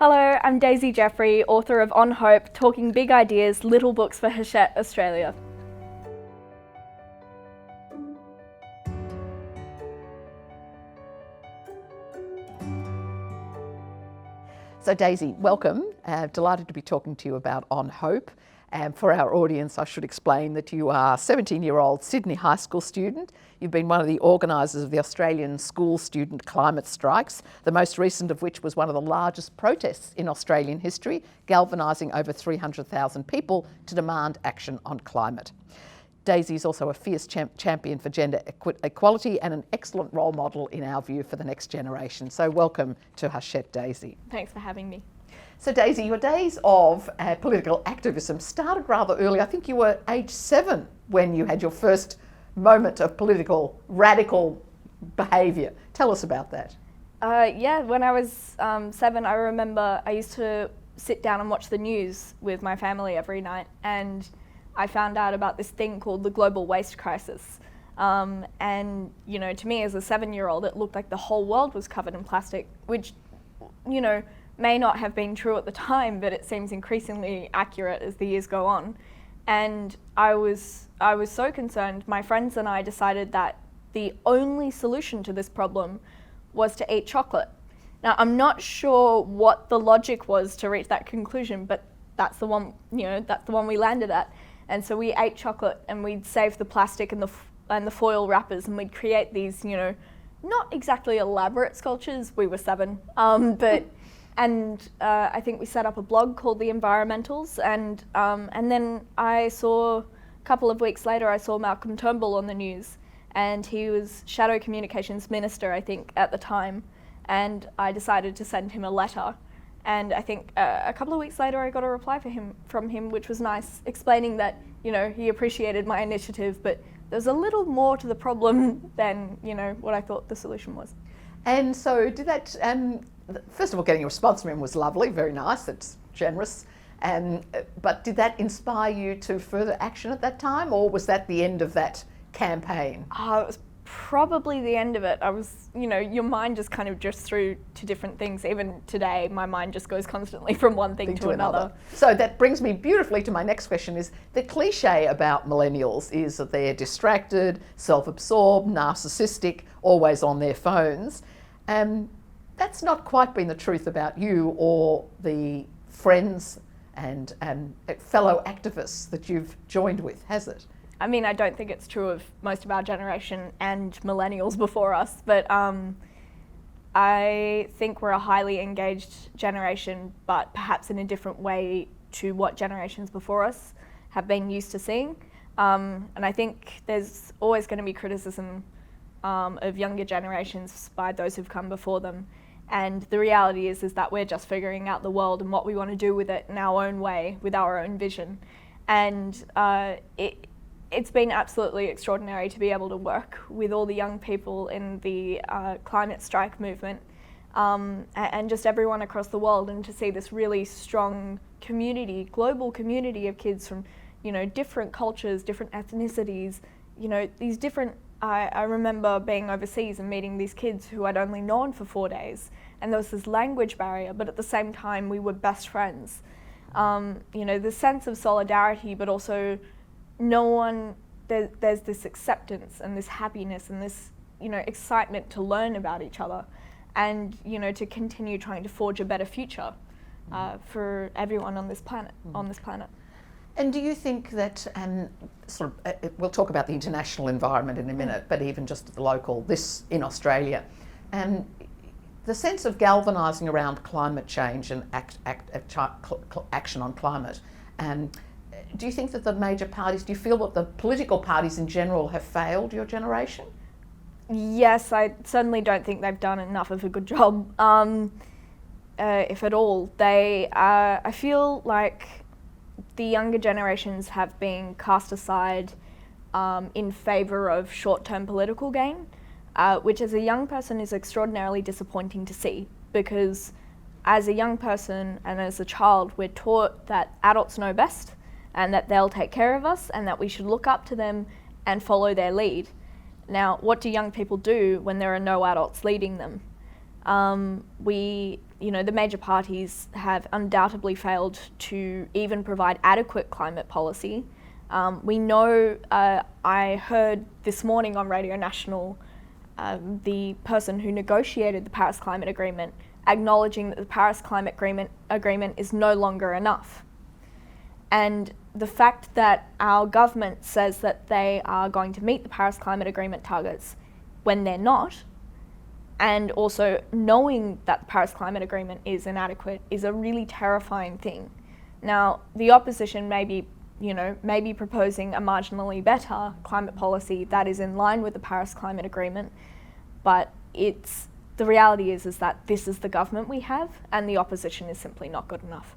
Hello, I'm Daisy Jeffrey, author of On Hope, Talking Big Ideas, Little Books for Hachette, Australia. So Daisy, welcome. Delighted to be talking to you about On Hope. For our audience, I should explain that you are a 17-year-old Sydney High School student. You've been one of the organisers of the Australian school student climate strikes, the most recent of which was one of the largest protests in Australian history, galvanising over 300,000 people to demand action on climate. Daisy is also a fierce champion for gender equality and an excellent role model in our view for the next generation. So welcome to Hachette, Daisy. Thanks for having me. So Daisy, your days of political activism started rather early. I think you were age 7 when you had your first moment of political radical behaviour. Tell us about that. Yeah, when I was 7, I remember I used to sit down and watch the news with my family every night, and I found out about this thing called the global waste crisis. And, you know, to me as a 7-year-old, it looked like the whole world was covered in plastic, which, you know, may not have been true at the time, but it seems increasingly accurate as the years go on. And I was so concerned. My friends and I decided that the only solution to this problem was to eat chocolate. Now, I'm not sure what the logic was to reach that conclusion, but that's the one, you know, that's the one we landed at. And so we ate chocolate and we'd save the plastic and the foil wrappers, and we'd create these, you know, not exactly elaborate sculptures. We were 7, but I think we set up a blog called The Environmentals, and then I saw, a couple of weeks later, I saw Malcolm Turnbull on the news, and he was Shadow Communications Minister, I think, at the time, and I decided to send him a letter. And I think a couple of weeks later I got a reply from him, which was nice, explaining that, you know, he appreciated my initiative, but there's a little more to the problem than, you know, what I thought the solution was. And so did that, first of all, getting a response from him was lovely, very nice, it's generous. But did that inspire you to further action at that time, or was that the end of that campaign? It was probably the end of it. I was, you know, your mind just kind of drifts through to different things. Even today, my mind just goes constantly from one thing to another. So that brings me beautifully to my next question: is the cliche about millennials is that they're distracted, self-absorbed, narcissistic, always on their phones. That's not quite been the truth about you or the friends and fellow activists that you've joined with, has it? I mean, I don't think it's true of most of our generation and millennials before us, but I think we're a highly engaged generation, but perhaps in a different way to what generations before us have been used to seeing. And I think there's always going to be criticism of younger generations by those who've come before them. And the reality is that we're just figuring out the world and what we want to do with it in our own way, with our own vision. And it's been absolutely extraordinary to be able to work with all the young people in the climate strike movement and just everyone across the world, and to see this really strong community, global community of kids from, you know, different cultures, different ethnicities, you know, these different, I remember being overseas and meeting these kids who I'd only known for 4 days, and there was this language barrier, but at the same time we were best friends. You know, the sense of solidarity, but also there's this acceptance and this happiness and this, you know, excitement to learn about each other and, you know, to continue trying to forge a better future for everyone on this planet. And do you think that, we'll talk about the international environment in a minute, but even just at the local, this in Australia, and the sense of galvanising around climate change and action on climate, do you think that the major parties, do you feel that the political parties in general have failed your generation? Yes, I certainly don't think they've done enough of a good job, if at all. I feel like the younger generations have been cast aside in favour of short-term political gain, which as a young person is extraordinarily disappointing to see, because as a young person and as a child we're taught that adults know best and that they'll take care of us and that we should look up to them and follow their lead. Now, what do young people do when there are no adults leading them? We the major parties have undoubtedly failed to even provide adequate climate policy. We know, I heard this morning on Radio National, the person who negotiated the Paris Climate Agreement acknowledging that the Paris Climate Agreement is no longer enough. And the fact that our government says that they are going to meet the Paris Climate Agreement targets when they're not, and also knowing that the Paris Climate Agreement is inadequate, is a really terrifying thing. Now, the opposition may be proposing a marginally better climate policy that is in line with the Paris Climate Agreement, but the reality is that this is the government we have, and the opposition is simply not good enough.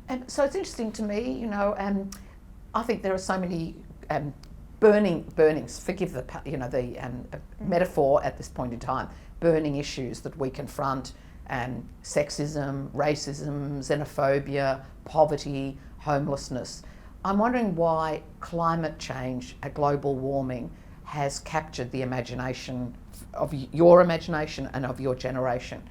And so it's interesting to me, I think there are so many burnings, forgive the metaphor at this point in time, burning issues that we confront, sexism, racism, xenophobia, poverty, homelessness. I'm wondering why climate change, global warming, has captured the imagination of your imagination and of your generation.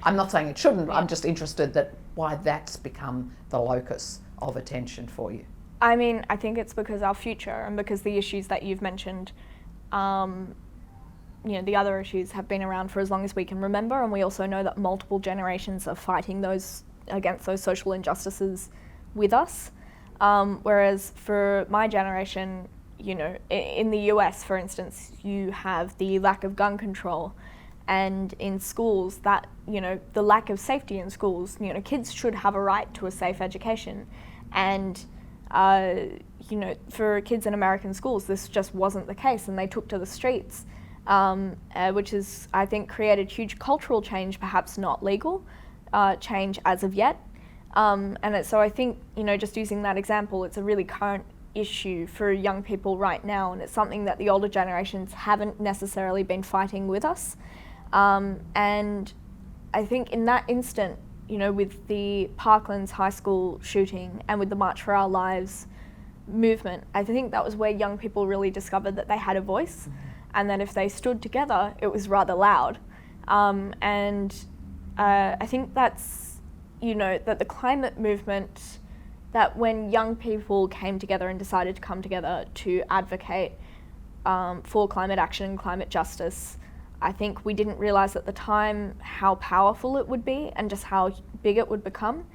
I'm not saying it shouldn't, I'm just interested that why that's become the locus of attention for you. I mean, I think it's because our future and because the issues that you've mentioned, the other issues have been around for as long as we can remember, and we also know that multiple generations are fighting against those social injustices with us. Whereas for my generation, in the US, for instance, you have the lack of gun control, and in schools that, the lack of safety in schools, kids should have a right to a safe education. And, for kids in American schools, this just wasn't the case, and they took to the streets, which has, I think, created huge cultural change, perhaps not legal change as of yet. So I think, just using that example, it's a really current issue for young people right now, and it's something that the older generations haven't necessarily been fighting with us. And I think in that instant, with the Parklands High School shooting and with the March for Our Lives movement, I think that was where young people really discovered that they had a voice, and that if they stood together, it was rather loud. I think that's, that the climate movement, that when young people came together and decided to come together to advocate for climate action and climate justice, I think we didn't realise at the time how powerful it would be and just how big it would become.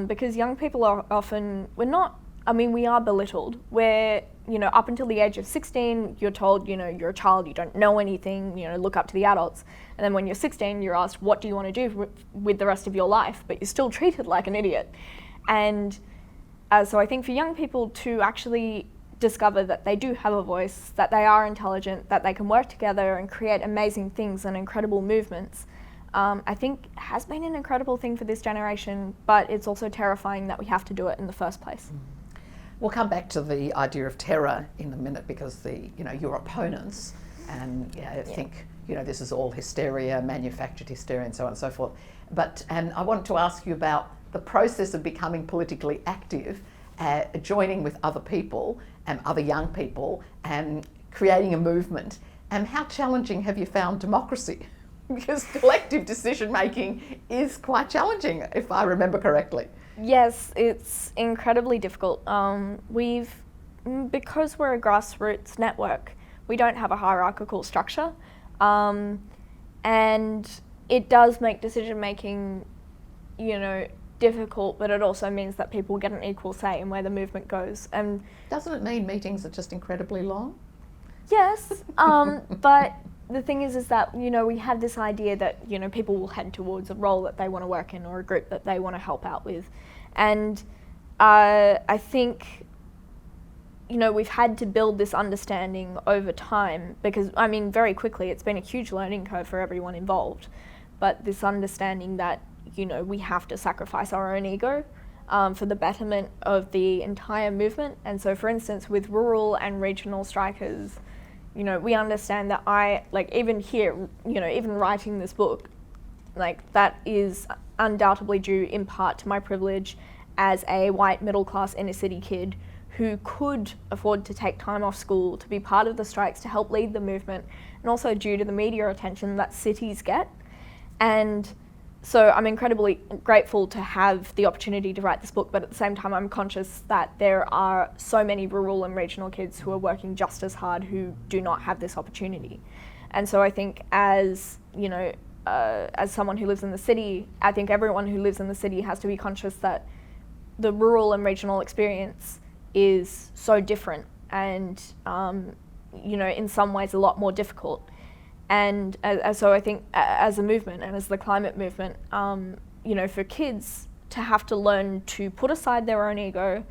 Because young people are often, we are belittled. We're, up until the age of 16, you're told, you're a child, you don't know anything, look up to the adults. And then when you're 16, you're asked, what do you want to do with the rest of your life? But you're still treated like an idiot. And so I think for young people to actually discover that they do have a voice, that they are intelligent, that they can work together and create amazing things and incredible movements, I think has been an incredible thing for this generation, but it's also terrifying that we have to do it in the first place. We'll come back to the idea of terror in a minute, because your opponents think this is all hysteria, manufactured hysteria, and so on and so forth. But I want to ask you about the process of becoming politically active, joining with other people and other young people and creating a movement. And how challenging have you found democracy? Because collective decision making is quite challenging, if I remember correctly. Yes, it's incredibly difficult. Because we're a grassroots network, we don't have a hierarchical structure, and it does make decision making, difficult, but it also means that people get an equal say in where the movement goes. And doesn't it mean meetings are just incredibly long? Yes, but the thing is that, we have this idea that, people will head towards a role that they want to work in or a group that they want to help out with. And I think, we've had to build this understanding over time because, very quickly, it's been a huge learning curve for everyone involved. But this understanding that, we have to sacrifice our own ego for the betterment of the entire movement. And so, for instance, with rural and regional strikers, we understand that even here, even writing this book, that is undoubtedly due in part to my privilege as a white middle-class inner-city kid who could afford to take time off school to be part of the strikes to help lead the movement, and also due to the media attention that cities get. And So I'm incredibly grateful to have the opportunity to write this book, but at the same time I'm conscious that there are so many rural and regional kids who are working just as hard who do not have this opportunity. And so I think as someone who lives in the city, I think everyone who lives in the city has to be conscious that the rural and regional experience is so different and, in some ways a lot more difficult. And so I think as a movement and as the climate movement, for kids to have to learn to put aside their own ego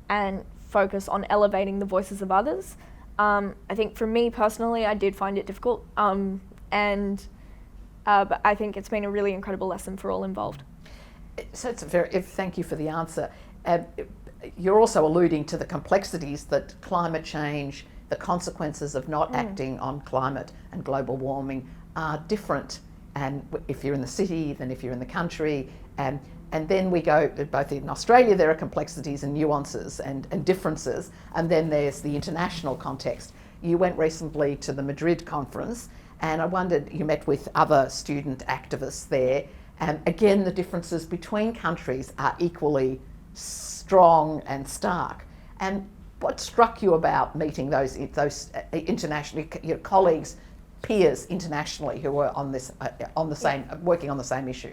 and focus on elevating the voices of others, I think for me personally, I did find it difficult. But I think it's been a really incredible lesson for all involved. So thank you for the answer. You're also alluding to the complexities that climate change, the consequences of not acting on climate and global warming are different. And if you're in the city, than if you're in the country. And then we go, both in Australia, there are complexities and nuances and differences. And then there's the international context. You went recently to the Madrid conference, and I wondered, you met with other student activists there. And again, the differences between countries are equally strong and stark. And what struck you about meeting those internationally, your colleagues, peers internationally who were working on the same issue?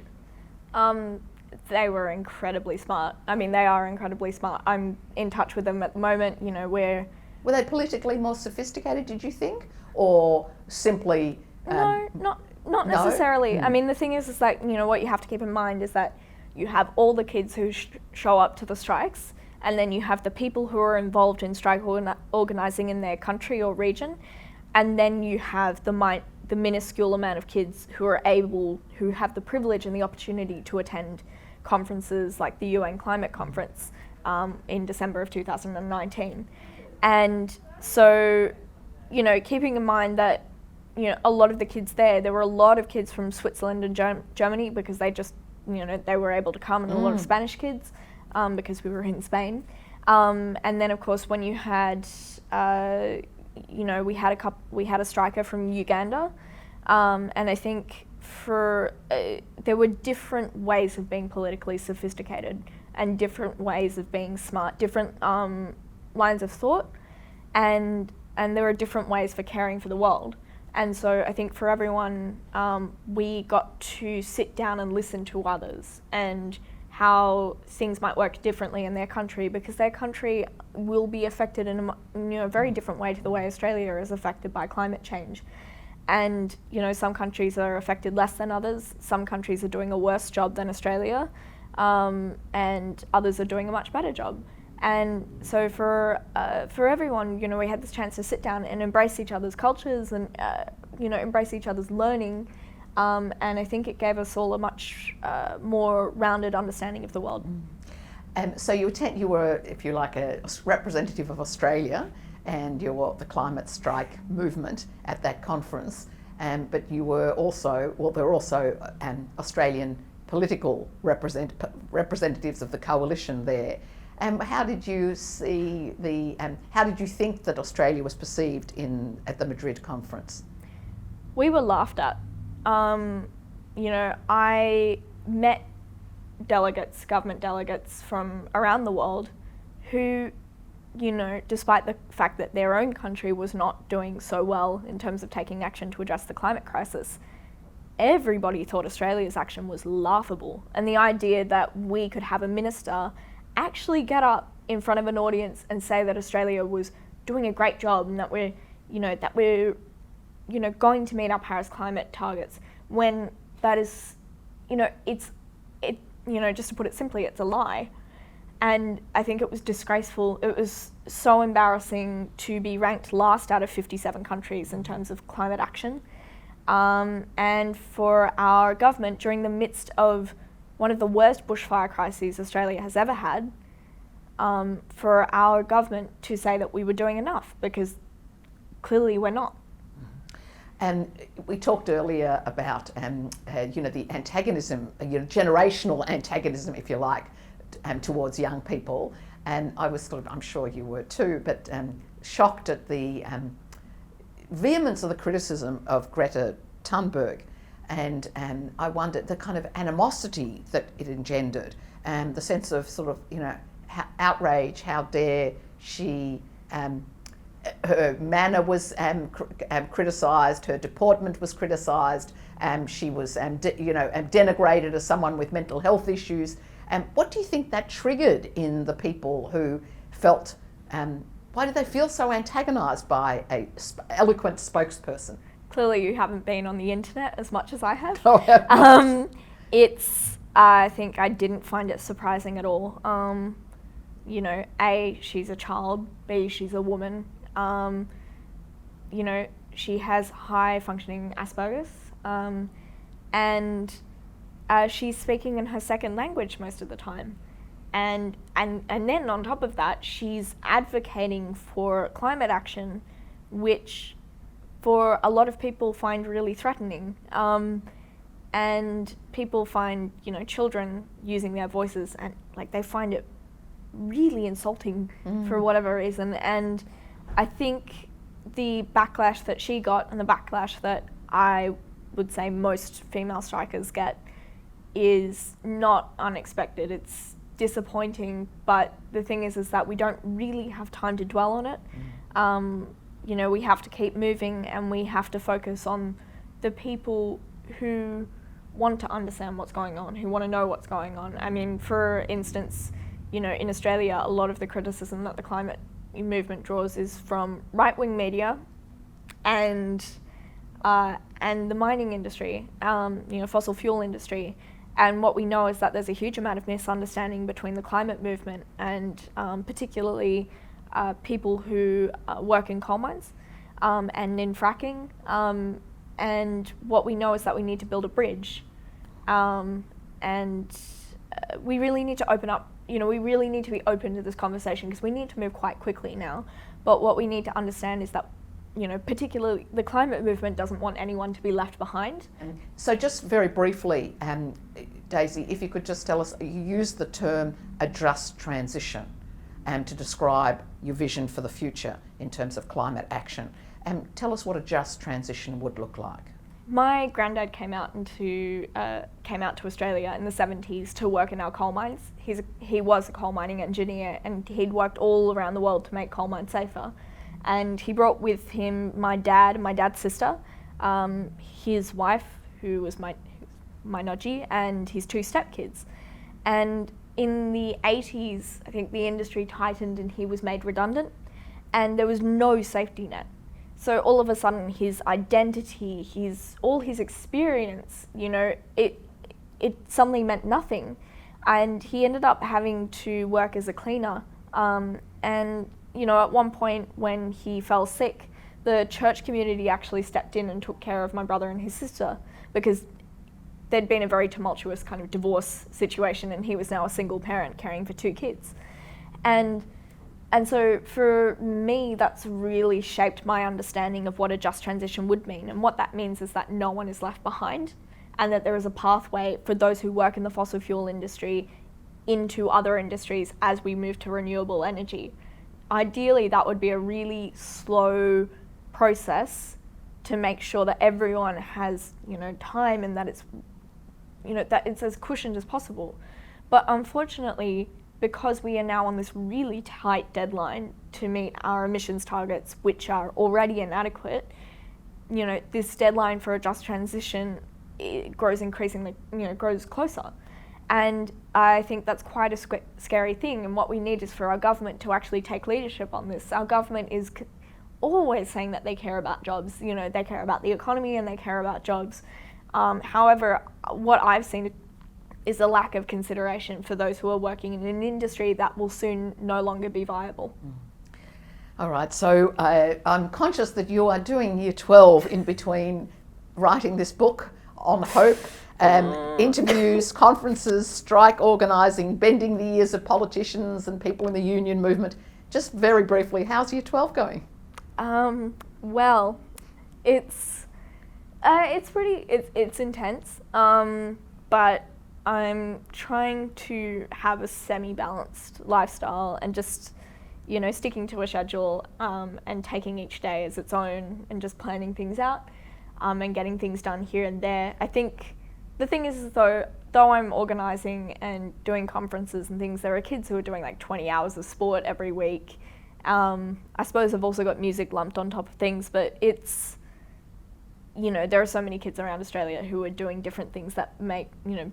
They were incredibly smart. I mean, they are incredibly smart. I'm in touch with them at the moment. Were they politically more sophisticated, did you think, or simply? No, not necessarily. I mean, the thing is that what you have to keep in mind is that you have all the kids who show up to the strikes. And then you have the people who are involved in strike organising in their country or region, and then you have the minuscule amount of kids who have the privilege and the opportunity to attend conferences like the UN Climate Conference in December of 2019. And so, keeping in mind that, a lot of the kids there were a lot of kids from Switzerland and Germany because they just, they were able to come, and a lot of Spanish kids. Because we were in Spain, and then of course when you had, we had a striker from Uganda, and I think there were different ways of being politically sophisticated and different ways of being smart, different lines of thought, and there are different ways for caring for the world. And so I think for everyone, we got to sit down and listen to others and how things might work differently in their country, because their country will be affected in a very different way to the way Australia is affected by climate change. And some countries are affected less than others. Some countries are doing a worse job than Australia, and others are doing a much better job. And so for everyone, we had this chance to sit down and embrace each other's cultures and embrace each other's learning. And I think it gave us all a much more rounded understanding of the world. So you were, if you like, a representative of Australia, and you were the climate strike movement at that conference. But you were also, there were also Australian political representatives of the coalition there. How did you see how did you think that Australia was perceived at the Madrid conference? We were laughed at. I met government delegates from around the world who, despite the fact that their own country was not doing so well in terms of taking action to address the climate crisis, everybody thought Australia's action was laughable. And the idea that we could have a minister actually get up in front of an audience and say that Australia was doing a great job and that we're going to meet our Paris climate targets, when that is, just to put it simply, it's a lie. And I think it was disgraceful. It was so embarrassing to be ranked last out of 57 countries in terms of climate action. And for our government, during the midst of one of the worst bushfire crises Australia has ever had, for our government to say that we were doing enough, because clearly we're not. And we talked earlier about, the antagonism, generational antagonism, if you like, towards young people. And I was I'm sure you were too, but shocked at the vehemence of the criticism of Greta Thunberg. and I wondered the kind of animosity that it engendered, the sense of sort of, outrage, how dare she, her manner was criticised, her deportment was criticised, she was denigrated as someone with mental health issues. What do you think that triggered in the people who felt, why did they feel so antagonised by a eloquent spokesperson? Clearly you haven't been on the internet as much as I have. Oh, I think I didn't find it surprising at all. A, she's a child, B, she's a woman. She has high functioning Asperger's, and she's speaking in her second language most of the time. And then on top of that, she's advocating for climate action, which for a lot of people find really threatening. And people find, children using their voices and they find it really insulting for whatever reason. And I think the backlash that she got and the backlash that I would say most female strikers get is not unexpected. It's disappointing, but the thing is that we don't really have time to dwell on it. We have to keep moving, and we have to focus on the people who want to understand what's going on, who want to know what's going on. I mean, for instance, in Australia, a lot of the criticism that the climate movement draws is from right-wing media and the mining industry, fossil fuel industry. And what we know is that there's a huge amount of misunderstanding between the climate movement and particularly people who work in coal mines and in fracking. And what we know is that we need to build a bridge. We really need to open up, we really need to be open to this conversation because we need to move quite quickly now. But what we need to understand is that, particularly the climate movement doesn't want anyone to be left behind. So just very briefly, Daisy, if you could just tell us, you used the term a just transition to describe your vision for the future in terms of climate action. Tell us what a just transition would look like. My granddad came out to Australia in the 70s to work in our coal mines. He was a coal mining engineer, and he'd worked all around the world to make coal mines safer. And he brought with him my dad and my dad's sister, his wife, who was my nodgy, and his two stepkids. And in the 80s, I think the industry tightened and he was made redundant, and there was no safety net. So all of a sudden, his identity, all his experience, it suddenly meant nothing. And he ended up having to work as a cleaner. At one point when he fell sick, the church community actually stepped in and took care of my brother and his sister because there'd been a very tumultuous kind of divorce situation, and he was now a single parent caring for two kids. And so for me, that's really shaped my understanding of what a just transition would mean. And what that means is that no one is left behind, and that there is a pathway for those who work in the fossil fuel industry into other industries as we move to renewable energy. Ideally, that would be a really slow process to make sure that everyone has, time, and that it's, that it's as cushioned as possible. But unfortunately, because we are now on this really tight deadline to meet our emissions targets, which are already inadequate, this deadline for a just transition, it grows increasingly, grows closer. And I think that's quite a scary thing. And what we need is for our government to actually take leadership on this. Our government is always saying that they care about jobs, they care about the economy and they care about jobs. However, what I've seen is a lack of consideration for those who are working in an industry that will soon no longer be viable. All right, so I'm conscious that you are doing Year 12 in between writing this book on hope, interviews, conferences, strike organising, bending the ears of politicians and people in the union movement. Just very briefly, how's Year 12 going? Well, it's intense, but I'm trying to have a semi-balanced lifestyle and just, sticking to a schedule and taking each day as its own and just planning things out. and getting things done here and there. I think the thing is, though I'm organising and doing conferences and things, there are kids who are doing like 20 hours of sport every week. I suppose I've also got music lumped on top of things, but it's, you know, there are so many kids around Australia who are doing different things that make, you know,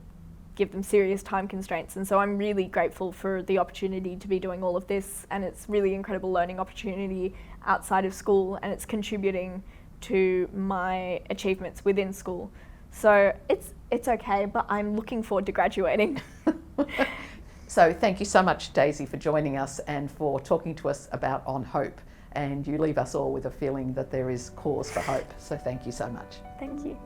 give them serious time constraints. And so I'm really grateful for the opportunity to be doing all of this, and it's really incredible learning opportunity outside of school, and it's contributing to my achievements within school. So it's okay, but I'm looking forward to graduating. So thank you so much, Daisy, for joining us and for talking to us about On Hope. And you leave us all with a feeling that there is cause for hope. So thank you so much. Thank you.